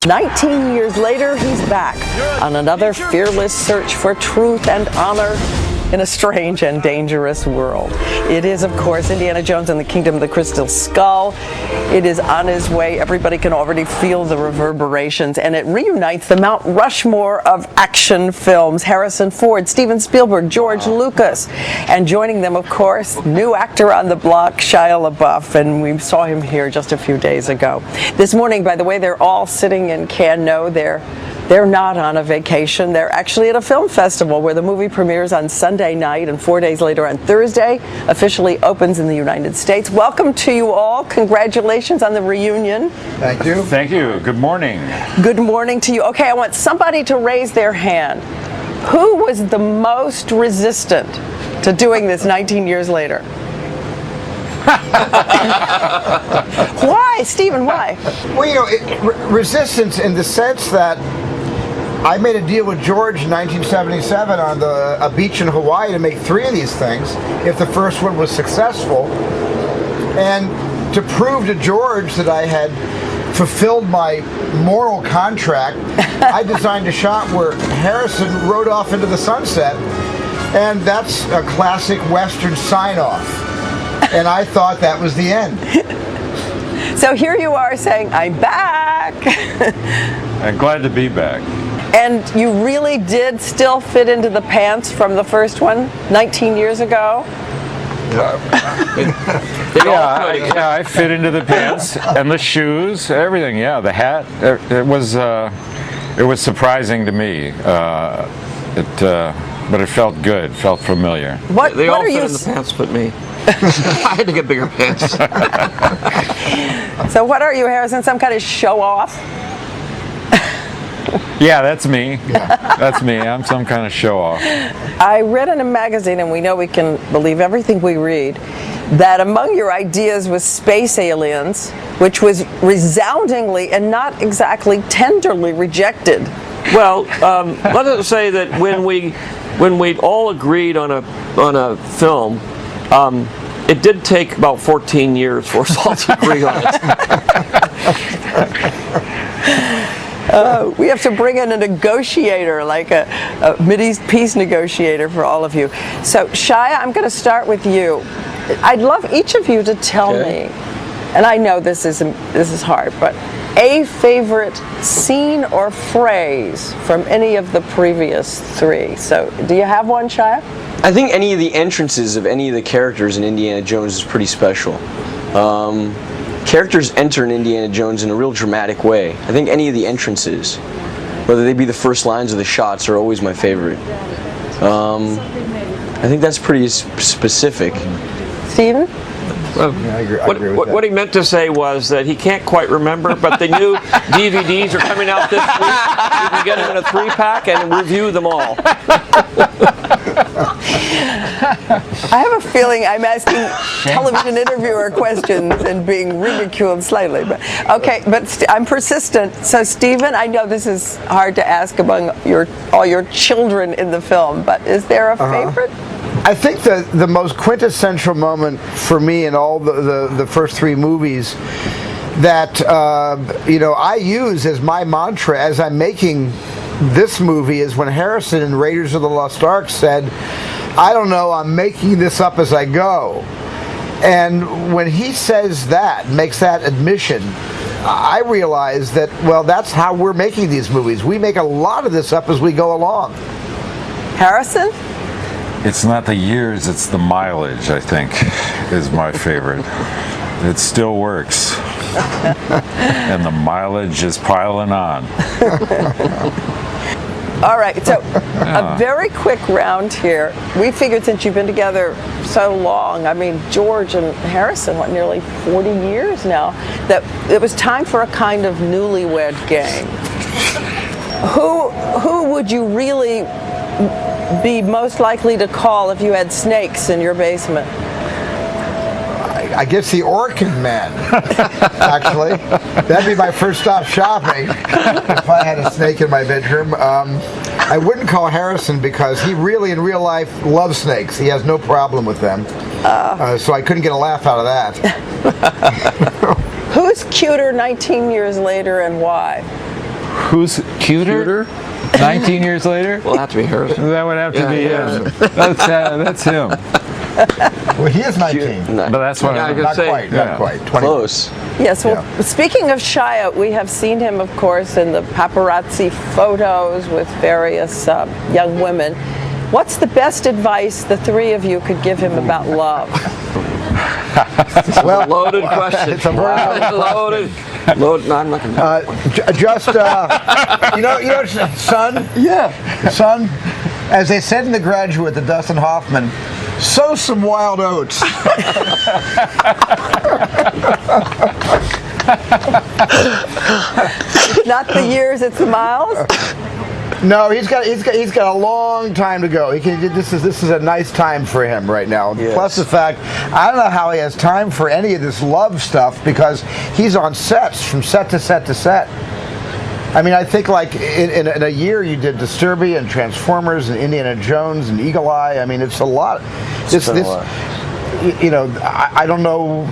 19 years later, he's back on another fearless search for truth and honor in a strange and dangerous world. It is, of course, Indiana Jones and the Kingdom of the Crystal Skull. It is on its way. Everybody can already feel the reverberations, and it reunites the Mount Rushmore of action films. Harrison Ford, Steven Spielberg, George Lucas, and joining them, of course, new actor on the block, Shia LaBeouf, and we saw him here just a few days ago. This morning, by the way, they're all sitting in Cannes. No, they're not on a vacation. They're actually at a film festival where the movie premieres on Sunday night and 4 days later on Thursday, officially opens in the United States. Welcome to you all. Congratulations on the reunion. Thank you. Thank you. Good morning. Good morning to you. Okay, I want somebody to raise their hand. Who was the most resistant to doing this 19 years later? Why, Stephen, why? Well, you know, resistance in the sense that I made a deal with George in 1977 on a beach in Hawaii to make 3 of these things if the first one was successful. And to prove to George that I had fulfilled my moral contract, I designed a shot where Harrison rode off into the sunset, and that's a classic Western sign-off. And I thought that was the end. So here you are saying, I'm back. I'm glad to be back. And you really did still fit into the pants from the first one 19 years ago? Yeah, I fit into the pants and the shoes, everything. Yeah, the hat. It was surprising to me. But it felt good, felt familiar. They all fit in the pants but me. I had to get bigger pants. So what are you, Harrison? Some kind of show off? Yeah, that's me. That's me. I'm some kind of show off. I read in a magazine, and we know we can believe everything we read, that among your ideas was space aliens, which was resoundingly and not exactly tenderly rejected. Well, let us say that when we all agreed on a film, it did take about 14 years for us all to agree on it. We have to bring in a negotiator, like a Mideast peace negotiator for all of you. So, Shia, I'm going to start with you. I'd love each of you to tell me, and I know this is hard, but a favorite scene or phrase from any of the previous 3. So, do you have one, Shia? I think any of the entrances of any of the characters in Indiana Jones is pretty special. Characters enter in Indiana Jones in a real dramatic way. I think any of the entrances, whether they be the first lines or the shots, are always my favorite. I think that's pretty specific. Stephen? Well, I agree with that. What he meant to say was that he can't quite remember, but the new DVDs are coming out this week. You can get them in a 3-pack and review them all. I have a feeling I'm asking television interviewer questions and being ridiculed slightly. But okay, but I'm persistent. So, Stephen, I know this is hard to ask among all your children in the film, but is there a favorite? I think the most quintessential moment for me in all the first 3 movies that I use as my mantra as I'm making this movie is when Harrison in Raiders of the Lost Ark said, "I don't know, I'm making this up as I go." And when he says that, makes that admission, I realize that, well, that's how we're making these movies. We make a lot of this up as we go along. Harrison? It's not the years, it's the mileage, I think, is my favorite. It still works. And the mileage is piling on. All right, so a very quick round here. We figured since you've been together so long, I mean, George and Harrison, nearly 40 years now, that it was time for a kind of newlywed game. Who would you really be most likely to call if you had snakes in your basement? I guess the Orkin Man, actually. That'd be my first stop shopping if I had a snake in my bedroom. I wouldn't call Harrison because he really, in real life, loves snakes. He has no problem with them. So I couldn't get a laugh out of that. Who's cuter 19 years later and why? Who's cuter? 19 years later? Well, it'll have to be Harrison. That would have to be Yeah, him. That's him. Well, he is 19. But that's what Yeah, I I'm could Not say- quite, yeah. not quite. 20. Close. Yes, well, Yeah. speaking of Shia, we have seen him, of course, in the paparazzi photos with various young women. What's the best advice the three of you could give him about love? Well, Loaded question. it's a very Loaded. No, I'm not going to. just you know, son. Yeah. Son, as they said in The Graduate, the Dustin Hoffman, sow some wild oats. Not the years, it's the miles. No, he's got a long time to go. This is a nice time for him right now. Yes. Plus the fact, I don't know how he has time for any of this love stuff because he's on sets from set to set to set. I mean, I think like in a year you did Disturbia and Transformers and Indiana Jones and Eagle Eye. I mean, it's a lot. It's been a lot. You know, I don't know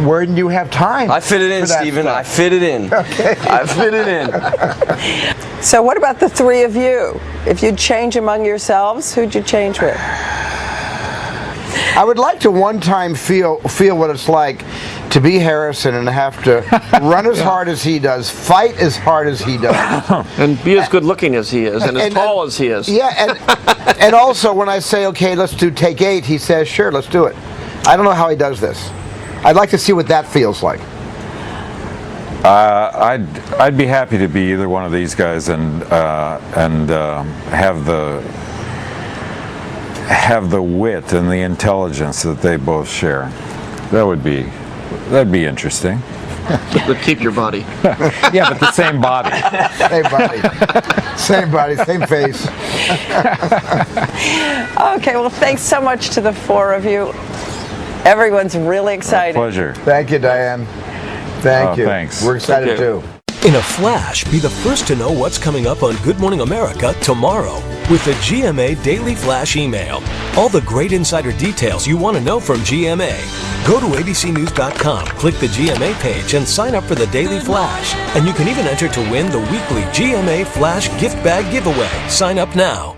where you have time. I fit it in, for that Stephen. stuff. I fit it in. Okay. I fit it in. So what about the three of you? If you'd change among yourselves, who'd you change with? I would like to one time feel what it's like to be Harrison and have to run as hard as he does, fight as hard as he does. And be as good looking as he is, and as tall as he is. Yeah, and also when I say, okay, let's do take 8, he says, sure, let's do it. I don't know how he does this. I'd like to see what that feels like. I'd be happy to be either one of these guys and have the wit and the intelligence that they both share. That'd be interesting. But keep your body. Yeah, but the same body. Same body, same face. Okay, well, thanks so much to the four of you. Everyone's really excited. Pleasure. Thank you, Diane. Thank you. Thanks. We're excited Thank you. too. In a flash, be the first to know what's coming up on Good Morning America tomorrow with the GMA Daily Flash email. All the great insider details you want to know from GMA. Go to abcnews.com, click the GMA page, and sign up for the Daily Flash. And you can even enter to win the weekly GMA Flash gift bag giveaway. Sign up now.